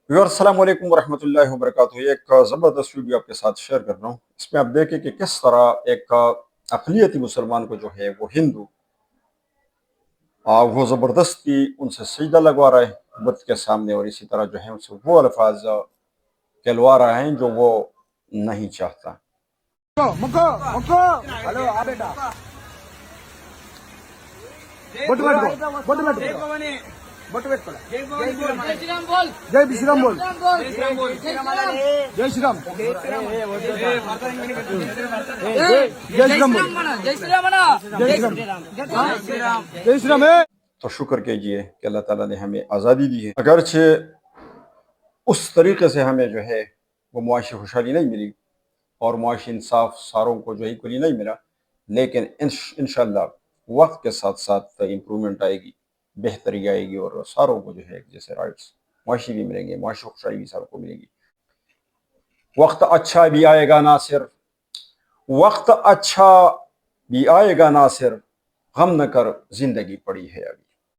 Viewers, अस्सलाम वालेकुम वरहमतुल्लाहि वबरकातुहू। एक ज़बरदस्त वीडियो आपके साथ शेयर कर रहा हूँ। इसमें आप देखें कि किस तरह एक अक़लियती मुसलमान को जो है वो हिंदू वो ज़बरदस्ती उनसे सजदा लगवा रहा है बुत के सामने, और इसी तरह जो है उनसे वो अल्फाज कहलवा रहा है जो वो नहीं चाहता। मुको मुको हेलो आ बेटा बट बेट जय श्रीराम बोल जय श्रीराम बोल जय श्रीराम जय श्रीराम है। तो शुक्र कीजिए कि अल्लाह ताला ने हमें आज़ादी दी है। अगरचे उस तरीके से हमें जो है वो मुआशी खुशहाली नहीं मिली और मुआशी इंसाफ सारों को जो है इक्वली नहीं मिला, लेकिन इंशाअल्लाह वक्त के साथ साथ इम्प्रूवमेंट आएगी, बेहतरी आएगी और सारों को जो है जैसे राइट्स मुआशी भी मिलेंगे, मुआशी खुशहाली भी सारों को मिलेगी। वक्त अच्छा भी आएगा नासिर, वक्त अच्छा भी आएगा नासिर, गम न कर जिंदगी पड़ी है अभी।